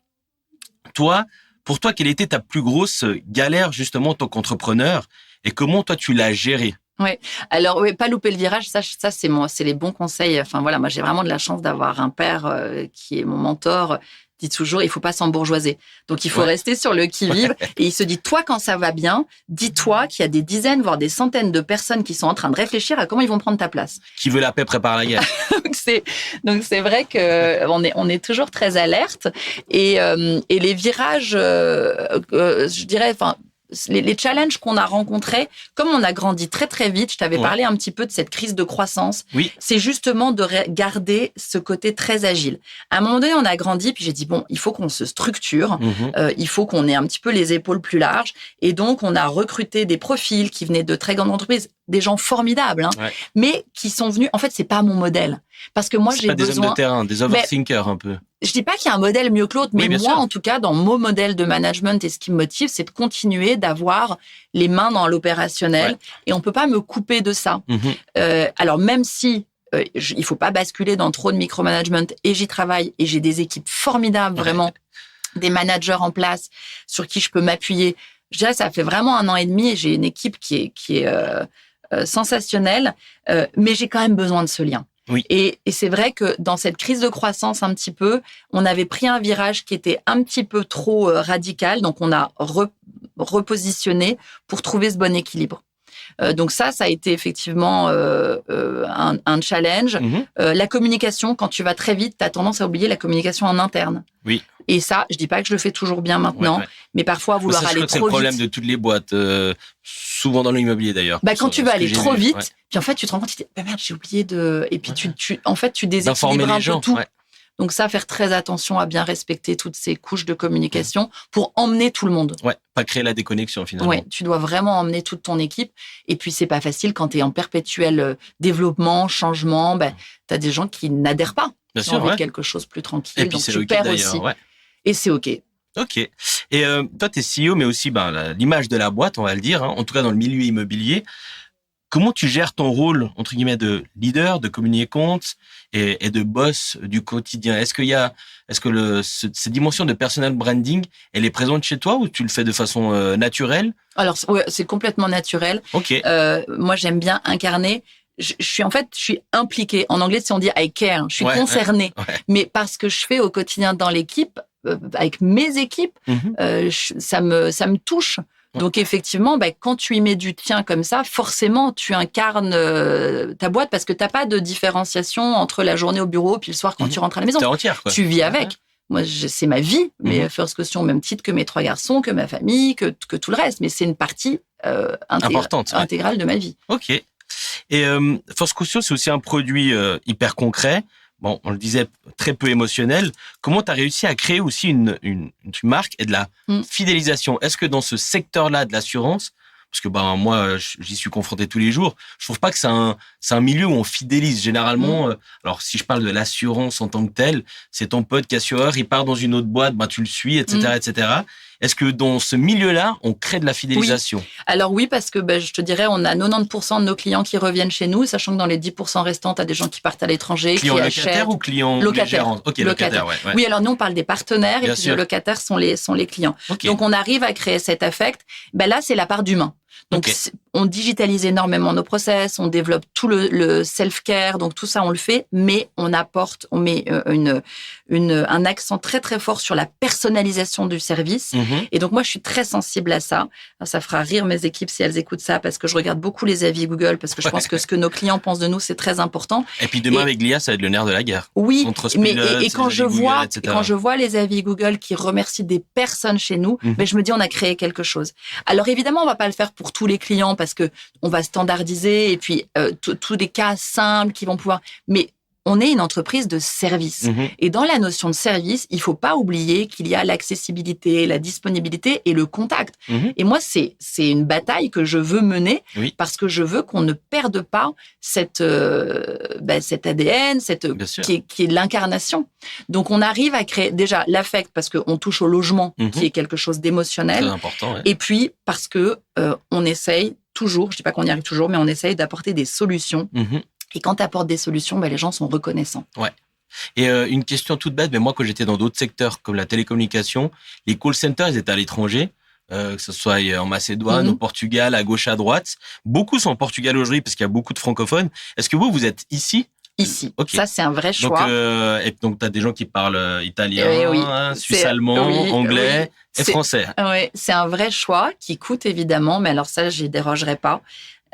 Pour toi, quelle était ta plus grosse galère justement en tant qu'entrepreneur et comment toi tu l'as gérée?
Oui. Alors, pas louper le virage, ça c'est les bons conseils. Enfin voilà, moi j'ai vraiment de la chance d'avoir un père qui est mon mentor. Dit toujours, il faut pas s'embourgeoiser. Donc, il faut rester sur le qui-vive. Et il se dit, toi, quand ça va bien, dis-toi qu'il y a des dizaines, voire des centaines de personnes qui sont en train de réfléchir à comment ils vont prendre ta place.
Qui veut la paix prépare la guerre.
donc, c'est vrai que on est toujours très alerte. Et les virages, je dirais, enfin, les challenges qu'on a rencontrés, comme on a grandi très très vite, je t'avais parlé un petit peu de cette crise de croissance, c'est justement de garder ce côté très agile. À un moment donné, on a grandi, puis j'ai dit, bon, il faut qu'on se structure, il faut qu'on ait un petit peu les épaules plus larges, et donc on a recruté des profils qui venaient de très grandes entreprises, des gens formidables, mais qui sont venus, en fait, c'est pas mon modèle. Parce que moi, j'ai besoin...
des hommes de terrain, des overthinkers un peu.
Je dis pas qu'il y a un modèle mieux que l'autre, mais moi, en tout cas, dans mon modèle de management, et ce qui me motive, c'est de continuer d'avoir les mains dans l'opérationnel. Et on peut pas me couper de ça. Alors, même si il faut pas basculer dans trop de micromanagement, et j'y travaille, et j'ai des équipes formidables, vraiment, des managers en place sur qui je peux m'appuyer. Je dirais, ça fait vraiment 1 an et demi, et j'ai une équipe qui est sensationnelle, mais j'ai quand même besoin de ce lien. Et c'est vrai que dans cette crise de croissance un petit peu, on avait pris un virage qui était un petit peu trop radical, donc on a repositionné pour trouver ce bon équilibre. Donc ça a été effectivement un challenge. La communication, quand tu vas très vite, tu as tendance à oublier la communication en interne. Et ça, je dis pas que je le fais toujours bien maintenant, mais parfois vouloir aller trop vite.
C'est le problème de toutes les boîtes, souvent dans l'immobilier d'ailleurs.
Quand tu vas aller trop vite, puis en fait tu te rends compte, tu te dis, merde, j'ai oublié de... Et puis tu déséquilibres un peu tout. Donc ça, faire très attention à bien respecter toutes ces couches de communication pour emmener tout le monde.
Pas créer la déconnexion finalement.
Tu dois vraiment emmener toute ton équipe. Et puis c'est pas facile quand tu es en perpétuel développement, changement. Tu as des gens qui n'adhèrent pas.
Bien
sûr, envie de quelque chose de plus tranquille.
Et puis
donc
c'est
tu perds aussi. Et c'est OK.
Ok. Et toi, tu es CEO, mais aussi l'image de la boîte, on va le dire, en tout cas dans le milieu immobilier. Comment tu gères ton rôle, entre guillemets, de leader, de communiquer compte et de boss du quotidien? Est-ce que cette dimension de personal branding, elle est présente chez toi ou tu le fais de façon naturelle? Alors,
c'est complètement naturel.
Ok.
Moi, j'aime bien incarner. Je suis impliquée. En anglais, on dit I care. Je suis concernée. Mais parce que je fais au quotidien dans l'équipe, avec mes équipes, ça me touche. Donc effectivement, quand tu y mets du tien comme ça, forcément, tu incarnes ta boîte parce que t'as pas de différenciation entre la journée au bureau puis le soir quand tu rentres à la maison.
T'es entière, quoi.
Tu vis avec. Moi, c'est ma vie, mais First Caution au même titre que mes 3 garçons, que ma famille, que tout le reste. Mais c'est une partie intégrale de ma vie.
Ok. Et First Caution, c'est aussi un produit hyper concret. bon, on le disait, très peu émotionnel. Comment tu as réussi à créer aussi une marque et de la fidélisation? Est-ce que dans ce secteur-là de l'assurance, parce que moi j'y suis confronté tous les jours, je trouve pas que c'est un milieu où on fidélise généralement. Alors si je parle de l'assurance en tant que telle, c'est ton pote qui est assureur, il part dans une autre boîte, tu le suis, etc., etc. Est-ce que dans ce milieu-là, on crée de la fidélisation?
Oui. Alors oui, parce que je te dirais, on a 90% de nos clients qui reviennent chez nous, sachant que dans les 10% restants, tu as des gens qui partent à l'étranger,
clients
qui
locataires
achètent.
Ou clients
locataires?
Ok, locataires, ouais.
Oui, alors nous, on parle des partenaires
Bien
et puis
sûr.
les locataires sont les clients.
Okay.
Donc, on arrive à créer cet affect. Là, c'est la part d'humain. Donc, on digitalise énormément nos process, on développe tout le self-care, donc tout ça, on le fait, mais on met un accent très, très fort sur la personnalisation du service. Et donc, moi, je suis très sensible à ça. Alors, ça fera rire mes équipes si elles écoutent ça, parce que je regarde beaucoup les avis Google, parce que je pense que ce que nos clients pensent de nous, c'est très important.
Et puis demain, avec l'IA, ça va être le nerf de la guerre.
Oui,
mais
quand je vois les avis Google qui remercient des personnes chez nous, je me dis, on a créé quelque chose. Alors, évidemment, on va pas le faire pour tous les clients parce que on va standardiser et puis tous des cas simples qui vont pouvoir. Mais on est une entreprise de service. Et dans la notion de service, il faut pas oublier qu'il y a l'accessibilité, la disponibilité et le contact. Et moi, c'est une bataille que je veux mener parce que je veux qu'on ne perde pas cet ADN, qui est l'incarnation. Donc, on arrive à créer déjà l'affect parce qu'on touche au logement, qui est quelque chose d'émotionnel.
Très important, ouais.
Et puis, parce que on essaye toujours, je dis pas qu'on y arrive toujours, mais on essaye d'apporter des solutions. Et quand tu apportes des solutions, les gens sont reconnaissants.
Ouais. Et une question toute bête, mais moi, quand j'étais dans d'autres secteurs comme la télécommunication, les call centers, ils étaient à l'étranger, que ce soit en Macédoine, au Portugal, à gauche, à droite. Beaucoup sont au Portugal aujourd'hui parce qu'il y a beaucoup de francophones. Est-ce que vous êtes ici?
Ici.
Okay.
Ça, c'est un vrai choix.
Donc, tu as des gens qui parlent italien, suisse-allemand, anglais et français.
Oui, c'est un vrai choix qui coûte évidemment, mais alors ça, j'y dérogerai pas.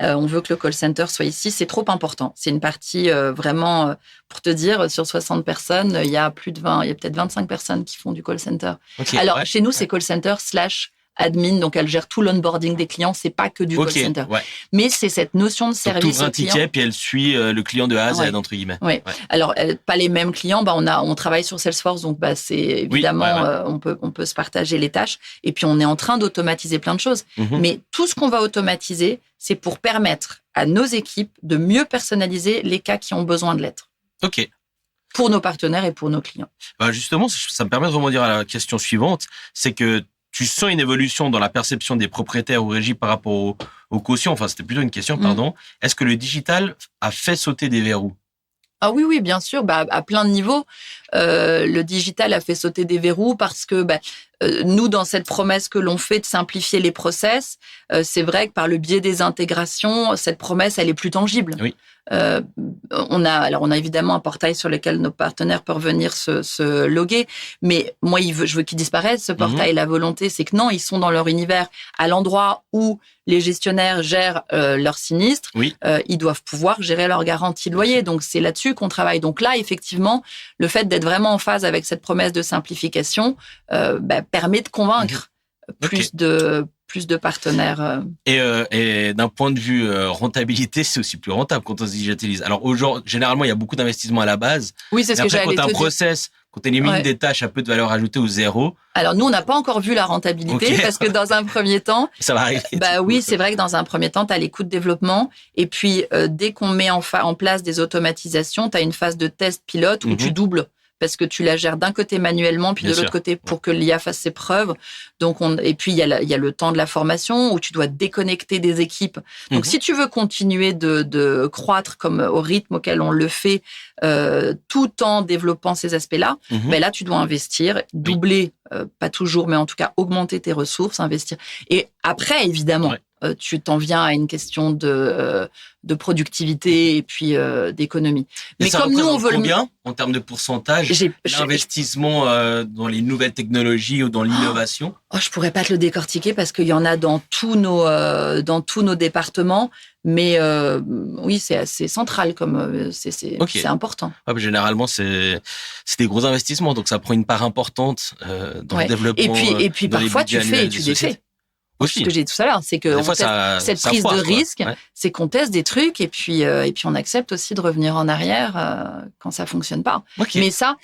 On veut que le call center soit ici. C'est trop important. C'est une partie vraiment, pour te dire, sur 60 personnes, il y a peut-être 25 personnes qui font du call center. Okay, alors, chez nous, c'est call center / admin, donc elle gère tout l'onboarding des clients, c'est pas que du call center. Mais c'est cette notion de service.
Tu ouvres un ticket, puis elle suit le client de A à Z, entre guillemets.
Oui. Alors, pas les mêmes clients, on travaille sur Salesforce, donc c'est évidemment, on peut se partager les tâches. Et puis, on est en train d'automatiser plein de choses. Mais tout ce qu'on va automatiser, c'est pour permettre à nos équipes de mieux personnaliser les cas qui ont besoin de l'être.
OK.
Pour nos partenaires et pour nos clients.
Justement, ça me permet de rebondir à la question suivante, c'est que tu sens une évolution dans la perception des propriétaires ou régies par rapport aux cautions. Enfin, c'était plutôt une question, pardon. Est-ce que le digital a fait sauter des verrous?
Ah oui, bien sûr, à plein de niveaux. Le digital a fait sauter des verrous parce que nous, dans cette promesse que l'on fait de simplifier les process, c'est vrai que par le biais des intégrations, cette promesse, elle est plus tangible.
Oui.
On a évidemment un portail sur lequel nos partenaires peuvent venir se loguer, mais moi, je veux qu'ils disparaissent, ce portail. La volonté, c'est que non, ils sont dans leur univers, à l'endroit où les gestionnaires gèrent leurs sinistres. Ils doivent pouvoir gérer leur garantie de loyer. Donc, c'est là-dessus qu'on travaille. Donc là, effectivement, le fait d'être vraiment en phase avec cette promesse de simplification permet de convaincre plus de partenaires.
Et d'un point de vue rentabilité, c'est aussi plus rentable quand on se digitalise. Alors aujourd'hui, généralement, il y a beaucoup d'investissements à la base.
Oui, c'est ce que j'allais te dire.
Quand tu as un process, quand tu élimines des tâches à peu de valeur ajoutée ou zéro.
Alors nous, on n'a pas encore vu la rentabilité parce que dans un premier temps,
ça va arriver.
Oui, c'est vrai que dans un premier temps, tu as les coûts de développement et puis dès qu'on met en place des automatisations, tu as une phase de test pilote où tu doubles. Parce que tu la gères d'un côté manuellement, puis de l'autre côté pour que l'IA fasse ses preuves. Donc et puis il y a le temps de la formation où tu dois déconnecter des équipes. Donc si tu veux continuer de croître comme au rythme auquel on le fait, tout en développant ces aspects-là, là tu dois investir, doubler, pas toujours, mais en tout cas augmenter tes ressources, investir. Et après évidemment. Tu t'en viens à une question de productivité et puis d'économie.
Mais comme nous, on veut combien en termes de pourcentage l'investissement dans les nouvelles technologies ou dans l'innovation?
Je pourrais pas te le décortiquer parce qu'il y en a dans tous nos départements. Mais oui, c'est assez central comme c'est important.
Généralement, c'est des gros investissements, donc ça prend une part importante dans le développement.
Et puis parfois tu fais et tu défais. ce que j'ai dit tout à l'heure, c'est que cette prise de risque, c'est qu'on teste des trucs et puis on accepte aussi de revenir en arrière quand ça fonctionne pas. Okay. Mais ça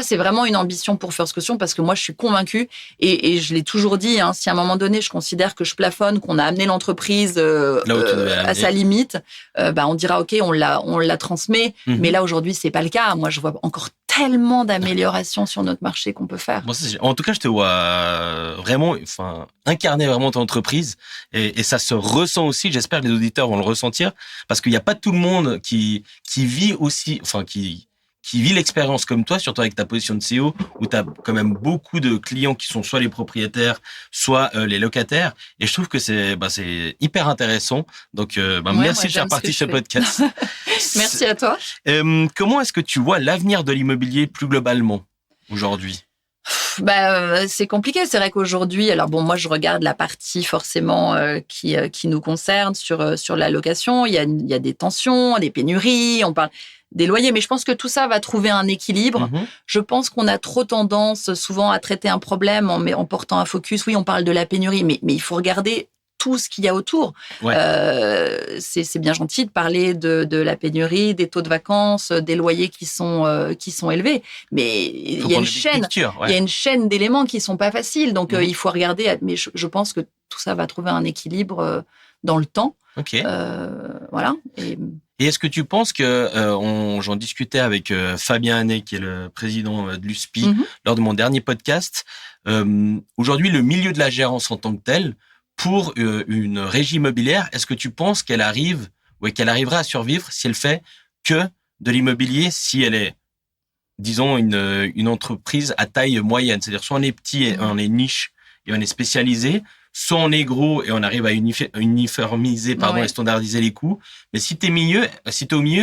c'est vraiment une ambition pour First Caution parce que moi je suis convaincue et je l'ai toujours dit, hein, si à un moment donné je considère que je plafonne, qu'on a amené l'entreprise à sa limite, on dira ok, on la transmet, mais là aujourd'hui c'est pas le cas. Moi je vois encore tellement d'améliorations sur notre marché qu'on peut faire.
Bon, en tout cas, je te vois vraiment, incarner vraiment ton entreprise et ça se ressent aussi. J'espère que les auditeurs vont le ressentir parce qu'il n'y a pas tout le monde qui vit aussi, qui vit l'expérience comme toi, surtout avec ta position de CEO où tu as quand même beaucoup de clients qui sont soit les propriétaires, soit les locataires. Et je trouve que c'est hyper intéressant. Donc, merci de faire partie de ce podcast.
Merci à toi.
Comment est-ce que tu vois l'avenir de l'immobilier plus globalement aujourd'hui ?
C'est compliqué. C'est vrai qu'aujourd'hui, alors bon, moi je regarde la partie forcément qui nous concerne sur la location. Il y a des tensions, des pénuries. On parle des loyers, mais je pense que tout ça va trouver un équilibre. Je pense qu'on a trop tendance souvent à traiter un problème en portant un focus. Oui, on parle de la pénurie, mais il faut regarder tout ce qu'il y a autour. Ouais. C'est bien gentil de parler de la pénurie, des taux de vacances, des loyers qui sont élevés, mais il y a une chaîne d'éléments qui sont pas faciles. Donc il faut regarder. Mais je pense que tout ça va trouver un équilibre dans le temps.
Okay.
Voilà.
Et est-ce que tu penses que j'en discutais avec Fabien Hannet, qui est le président de l'USPI, lors de mon dernier podcast. Aujourd'hui, le milieu de la gérance en tant que tel, pour une régie immobilière, est-ce que tu penses qu'elle arrivera à survivre si elle fait que de l'immobilier, si elle est, disons, une entreprise à taille moyenne, c'est-à-dire soit on est petit et on est niche et on est spécialisé, soit on est gros et on arrive à uniformiser, et standardiser les coûts. Mais si t'es au milieu,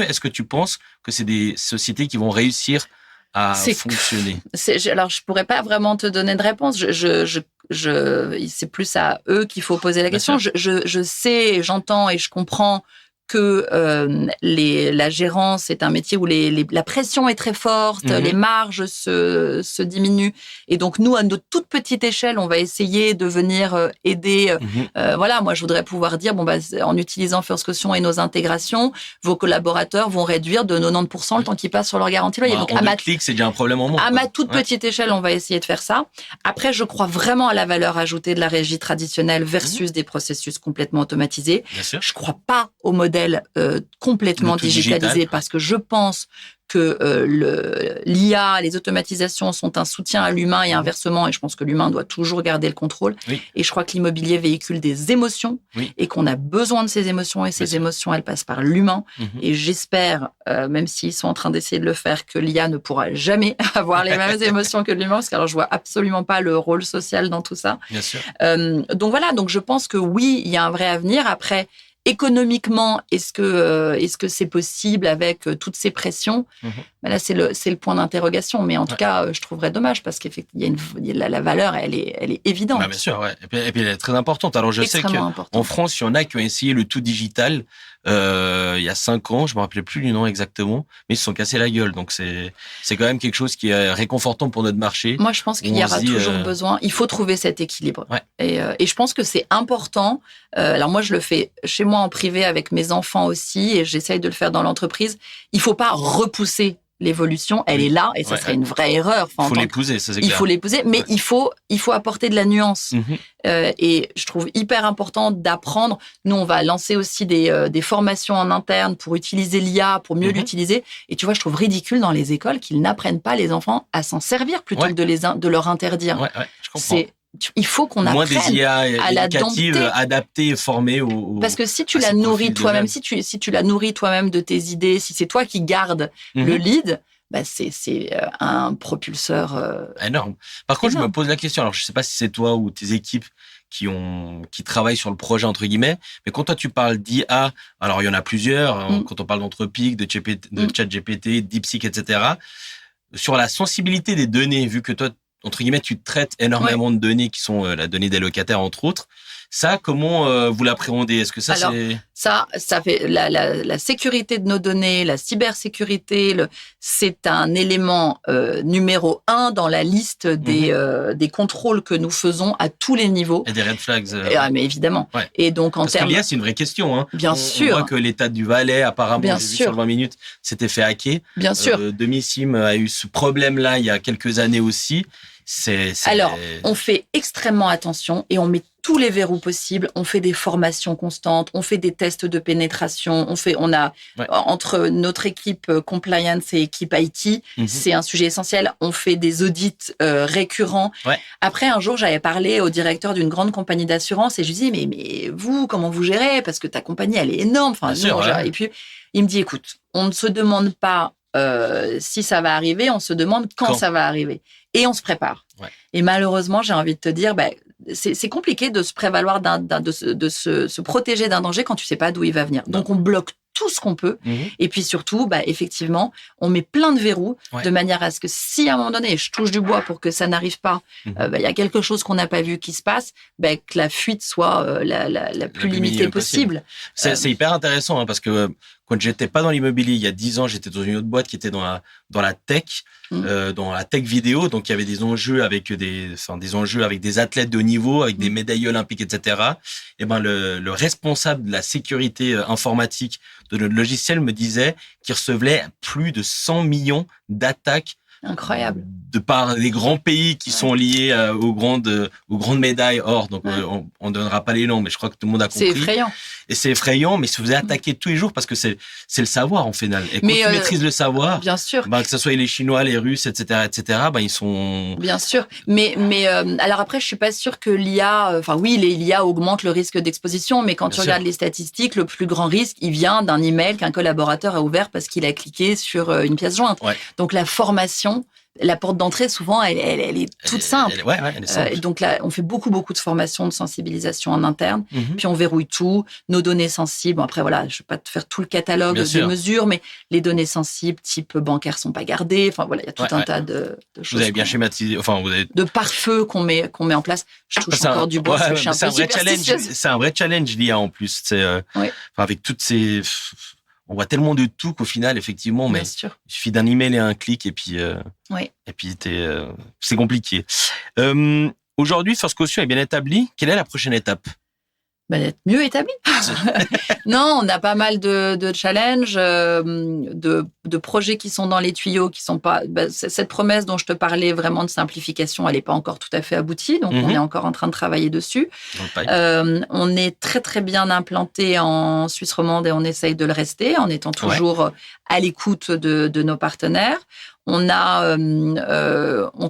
est-ce que tu penses que c'est des sociétés qui vont réussir à fonctionner?
Alors, je pourrais pas vraiment te donner de réponse. C'est plus à eux qu'il faut poser la question. Je sais, j'entends et je comprends que la gérance est un métier où la pression est très forte, les marges se diminuent. Et donc, nous, à notre toute petite échelle, on va essayer de venir aider. Moi, je voudrais pouvoir dire, en utilisant First Caution et nos intégrations, vos collaborateurs vont réduire de 90% le temps qu'ils passent sur leur garantie loyer.
Donc, c'est déjà un problème en moins.
À ma toute petite échelle, on va essayer de faire ça. Après, je crois vraiment à la valeur ajoutée de la régie traditionnelle versus des processus complètement automatisés. Je crois pas au modèle complètement digitalisé parce que je pense que l'IA, les automatisations sont un soutien à l'humain et inversement, et je pense que l'humain doit toujours garder le contrôle. Et je crois que l'immobilier véhicule des émotions et qu'on a besoin de ces émotions, et ces émotions, elles passent par l'humain. Et j'espère, même s'ils sont en train d'essayer de le faire, que l'IA ne pourra jamais avoir les mêmes émotions que l'humain, parce que alors je vois absolument pas le rôle social dans tout ça.
Bien sûr.
Donc je pense que oui, il y a un vrai avenir. Après, économiquement, est-ce que c'est possible avec toutes ces pressions? Là, c'est le point d'interrogation. Mais en tout cas, je trouverais dommage parce qu'effectivement, la valeur, elle est évidente.
Bien sûr, ouais. Et puis elle est très importante. Alors, je sais qu'en France, il y en a qui ont essayé le tout digital il y a 5 ans. Je me rappelais plus du nom exactement, mais ils se sont cassés la gueule. Donc, c'est quand même quelque chose qui est réconfortant pour notre marché.
Moi, je pense qu'il y aura toujours besoin. Il faut trouver cet équilibre. Ouais. Et je pense que c'est important. Alors, moi, je le fais chez moi en privé avec mes enfants aussi, et j'essaye de le faire dans l'entreprise. Il faut pas repousser l'évolution, elle est là, et ça serait une vraie erreur.
Il faut l'épouser, ça c'est clair.
Il faut l'épouser, mais il faut apporter de la nuance. Et je trouve hyper important d'apprendre. Nous, on va lancer aussi des formations en interne pour utiliser l'IA, pour mieux l'utiliser. Et tu vois, je trouve ridicule dans les écoles qu'ils n'apprennent pas les enfants à s'en servir plutôt que de leur interdire.
Ouais, je comprends.
Il faut qu'on apprenne
des IA éducatives adaptées et formées
parce que si tu la nourris toi-même, si tu la nourris toi-même de tes idées, si c'est toi qui gardes le lead, c'est un propulseur
énorme. Par contre, je me pose la question. Alors, je sais pas si c'est toi ou tes équipes qui travaillent sur le projet entre guillemets, mais quand toi tu parles d'IA, alors il y en a plusieurs. Quand on parle d'Anthropic, de ChatGPT, DeepSeek, etc. Sur la sensibilité des données, vu que toi entre guillemets, tu traites énormément de données qui sont la donnée des locataires, entre autres. Ça, comment vous l'appréhendez? Est-ce que ça,
Alors, ça fait la sécurité de nos données, la cybersécurité, c'est un élément numéro 1 dans la liste des contrôles que nous faisons à tous les niveaux.
Et des red flags.
Mais évidemment.
Ouais.
Et donc,
parce que l'IA, c'est une vraie question. Hein.
Bien sûr.
On voit que l'État du Valais, apparemment,
Bien
j'ai vu
sûr.
sur 20 minutes, s'était fait hacker.
Bien sûr.
Demisim a eu ce problème-là il y a quelques années aussi.
Alors, on fait extrêmement attention et on met tous les verrous possibles. On fait des formations constantes, on fait des tests de pénétration. On a entre notre équipe compliance et équipe IT, c'est un sujet essentiel. On fait des audits récurrents.
Ouais.
Après, un jour, j'avais parlé au directeur d'une grande compagnie d'assurance et je lui dis mais vous, comment vous gérez? Parce que ta compagnie, elle est énorme. Enfin,
bien sûr,
Et puis, il me dit écoute, on ne se demande pas si ça va arriver, on se demande quand ça va arriver. Et on se prépare. Ouais. Et malheureusement, j'ai envie de te dire, c'est compliqué de se prévaloir de se protéger d'un danger quand tu sais pas d'où il va venir. Donc, on bloque tout ce qu'on peut. Et puis surtout, effectivement, on met plein de verrous de manière à ce que si à un moment donné, je touche du bois pour que ça n'arrive pas, y a quelque chose qu'on n'a pas vu qui se passe, que la fuite soit la plus limitée possible.
C'est hyper intéressant parce que quand j'étais pas dans l'immobilier il y a 10 ans, j'étais dans une autre boîte qui était dans la tech, dans la tech vidéo. Donc il y avait des enjeux avec des athlètes de haut niveau, avec des médailles olympiques, etc. Et le responsable de la sécurité informatique de notre logiciel me disait qu'il recevait plus de 100 millions d'attaques.
Incroyable.
De par les grands pays qui sont liés aux grandes médailles or. Donc, on donnera pas les noms, mais je crois que tout le monde a compris.
C'est effrayant.
Et c'est effrayant, mais se faisait attaquer tous les jours parce que c'est le savoir, en final. Et quand tu maîtrises le savoir.
Bien sûr.
Que ce soit les Chinois, les Russes, etc., ils sont.
Bien sûr. Mais alors après, je suis pas sûre que l'IA, l'IA augmente le risque d'exposition, mais quand tu regardes les statistiques, le plus grand risque, il vient d'un email qu'un collaborateur a ouvert parce qu'il a cliqué sur une pièce jointe. Ouais. Donc, la formation, la porte d'entrée, souvent, elle est toute simple.
Elle est simple.
Donc là, on fait beaucoup de formations, de sensibilisation en interne. Puis on verrouille tout, nos données sensibles. Bon, après, voilà, je vais pas te faire tout le catalogue de mesures, mais les données sensibles, type bancaire, sont pas gardées. Enfin voilà, il y a tout un tas de choses.
Vous avez bien schématisé.
De pare-feu qu'on met en place. Je touche encore du bois parce que je suis un peu superstitieuse.
C'est un vrai challenge l'IA en plus. Avec toutes ces. On voit tellement de tout qu'au final, effectivement, mais il suffit d'un email et un clic et puis c'est compliqué. Aujourd'hui, First Caution est bien établi. Quelle est la prochaine étape?
D'être mieux établi. Non, on a pas mal de challenges, de projets qui sont dans les tuyaux, qui sont pas. Cette promesse dont je te parlais vraiment de simplification, elle n'est pas encore tout à fait aboutie, donc on est encore en train de travailler dessus. On est très très bien implanté en Suisse romande et on essaye de le rester en étant toujours à l'écoute de nos partenaires. On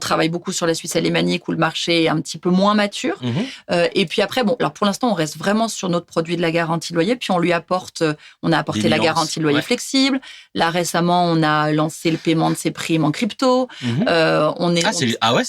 travaille beaucoup sur la Suisse alémanique où le marché est un petit peu moins mature. Et puis après, alors pour l'instant, on reste vraiment sur notre produit de la garantie loyer. Puis on a apporté la garantie loyer flexible. Là, récemment, on a lancé le paiement de ses primes en crypto.
C'est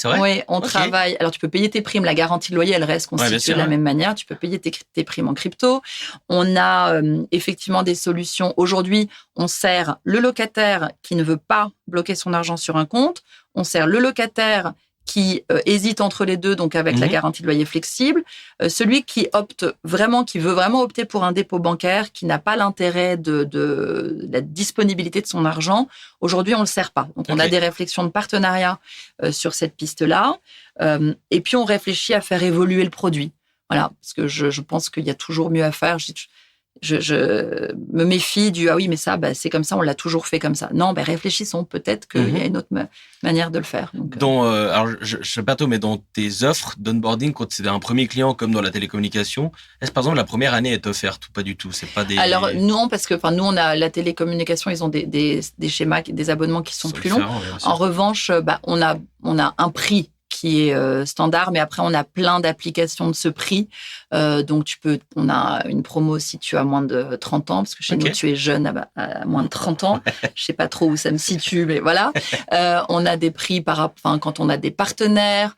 vrai?
Oui, on travaille. Alors, tu peux payer tes primes. La garantie loyer, elle reste constituée de la même manière. Tu peux payer tes primes en crypto. On a effectivement des solutions. Aujourd'hui, on sert le locataire qui ne veut pas bloquer son argent sur un compte. On sert le locataire qui hésite entre les deux, donc avec la garantie de loyer flexible. Celui qui veut vraiment opter pour un dépôt bancaire, qui n'a pas l'intérêt de la disponibilité de son argent. Aujourd'hui, on le sert pas. Donc, on a des réflexions de partenariat sur cette piste-là. Et puis, on réfléchit à faire évoluer le produit. Voilà, parce que je pense qu'il y a toujours mieux à faire. Je me méfie du « Ah oui, mais ça, c'est comme ça, on l'a toujours fait comme ça ». Non, réfléchissons, peut-être qu'il y a une autre manière de le faire. Donc,
alors, je sais pas toi, mais dans tes offres d'onboarding, quand c'est un premier client comme dans la télécommunication, est-ce par exemple la première année est offerte ou pas du tout? C'est pas des...
Alors non, parce que nous, on a la télécommunication, ils ont des schémas, des abonnements qui sont plus longs. En revanche, on a un prix qui est standard, mais après on a plein d'applications de ce prix. Donc on a une promo si tu as moins de 30 ans, parce que chez nous tu es jeune à moins de 30 ans. Je sais pas trop où ça me situe, mais voilà. On a des prix quand on a des partenaires.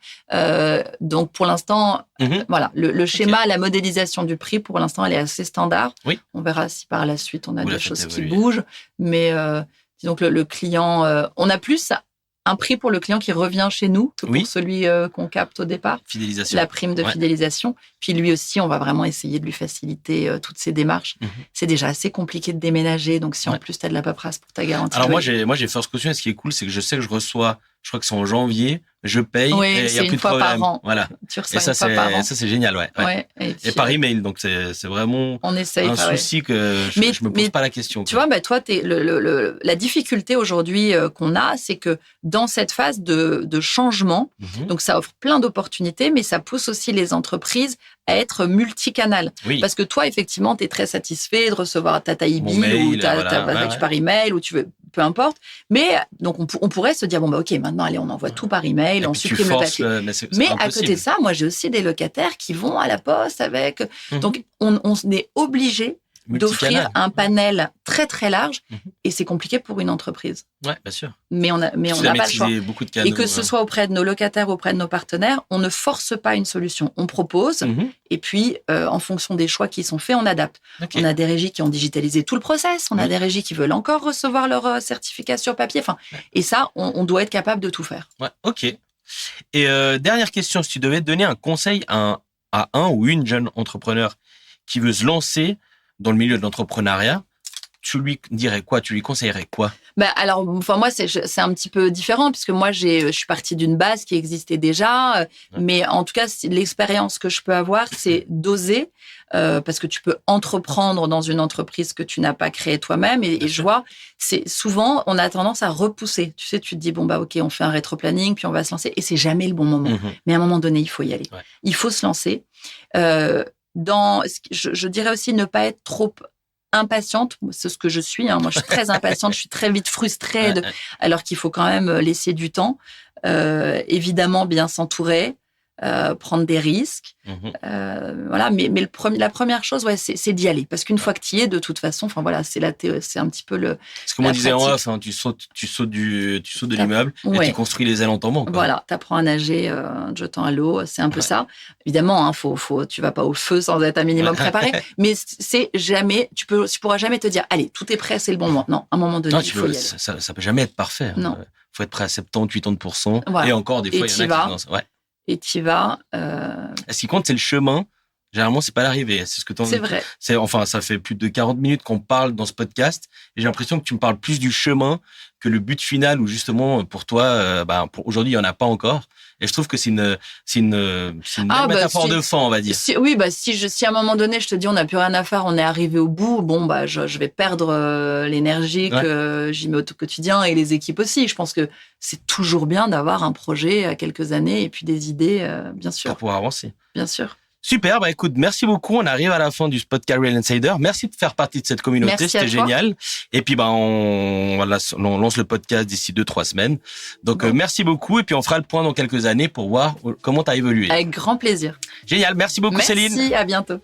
Donc pour l'instant, voilà, le schéma, la modélisation du prix, pour l'instant, elle est assez standard. Oui. On verra si par la suite on a des choses qui bougent, mais disons que le client, on a plus un prix pour le client qui revient chez nous que pour celui qu'on capte au départ.
Fidélisation.
La prime de fidélisation. Puis lui aussi, on va vraiment essayer de lui faciliter toutes ces démarches. C'est déjà assez compliqué de déménager. Donc, si en plus, tu as de la paperasse pour ta garantie.
Alors, moi, j'ai First Caution. Et ce qui est cool, c'est que je sais que je reçois, je crois que c'est en janvier, je paye et il n'y a plus de problème.
Par an.
Voilà.
Tu reçois une fois par an.
Ça, c'est génial, et par email. Donc, c'est vraiment un souci que je me pose pas la question.
Tu vois, toi, la difficulté aujourd'hui qu'on a, c'est que dans cette phase de changement, donc ça offre plein d'opportunités, mais ça pousse aussi les entreprises à être multicanal. Oui. Parce que toi, effectivement, tu es très satisfait de recevoir ta taille-bill ou par email, ou tu veux, peu importe. Mais donc, on pourrait se dire, OK, maintenant, allez, on envoie tout par email, on supprime le papier. Mais à côté de ça, moi, j'ai aussi des locataires qui vont à la poste avec... Donc, on est obligé d'offrir un panel très, très large et c'est compliqué pour une entreprise.
Ouais, bien sûr.
Mais on n'a pas le choix.
Beaucoup de canaux,
et que ce soit auprès de nos locataires, auprès de nos partenaires, on ne force pas une solution. On propose et puis, en fonction des choix qui sont faits, on adapte. Okay. On a des régies qui ont digitalisé tout le process. On a des régies qui veulent encore recevoir leur certificat sur papier. Et ça, on doit être capable de tout faire.
Ouais, OK. Et dernière question, si tu devais donner un conseil à un ou une jeune entrepreneur qui veut se lancer dans le milieu de l'entrepreneuriat, tu lui dirais quoi? Tu lui conseillerais quoi?
Alors, moi, c'est un petit peu différent puisque moi, je suis partie d'une base qui existait déjà. Mais en tout cas, l'expérience que je peux avoir, c'est d'oser parce que tu peux entreprendre dans une entreprise que tu n'as pas créée toi-même. Et je vois, c'est souvent, on a tendance à repousser. Tu sais, tu te dis, OK, on fait un rétro-planning, puis on va se lancer. Et c'est jamais le bon moment. Mais à un moment donné, il faut y aller. Ouais. Il faut se lancer. Je dirais aussi ne pas être trop impatiente, c'est ce que je suis. Moi, je suis très impatiente, je suis très vite frustrée, alors qu'il faut quand même laisser du temps. Évidemment, bien s'entourer, prendre des risques. Mais la première chose, c'est d'y aller. Parce qu'une fois que tu y es, de toute façon, c'est un petit peu le.
C'est comme on disait en off, tu sautes de l'immeuble et tu construis les ailes en tombant.
Voilà, tu apprends à nager en te jetant à l'eau, c'est un peu ça. Évidemment, tu vas pas au feu sans être un minimum préparé, mais c'est jamais, tu pourras jamais te dire, allez, tout est prêt, c'est le bon moment. Non, à un moment donné, il faut y aller.
Ça peut jamais être parfait.
Non.
Faut être prêt à 70-80%. Voilà. Et encore, des fois, il y en a qui lancent.
Et tu y vas.
Ce qui compte, c'est le chemin. Généralement, c'est pas l'arrivée. C'est ce que
c'est vrai.
Ça fait plus de 40 minutes qu'on parle dans ce podcast. Et j'ai l'impression que tu me parles plus du chemin que le but final où justement, pour toi, aujourd'hui, il y en a pas encore. Et je trouve que c'est une métaphore de fin, on va dire.
Si à un moment donné, je te dis, on n'a plus rien à faire, on est arrivé au bout, je vais perdre l'énergie que j'y mets au quotidien et les équipes aussi. Je pense que c'est toujours bien d'avoir un projet à quelques années et puis des idées, bien sûr.
Pour pouvoir avancer.
Bien sûr.
Super, écoute, merci beaucoup. On arrive à la fin du podcast Real Insider. Merci de faire partie de cette communauté, c'était génial. Et puis on lance le podcast d'ici 2-3 semaines. Donc merci beaucoup et puis on fera le point dans quelques années pour voir comment tu as évolué.
Avec grand plaisir.
Génial, merci beaucoup Céline.
Merci, à bientôt.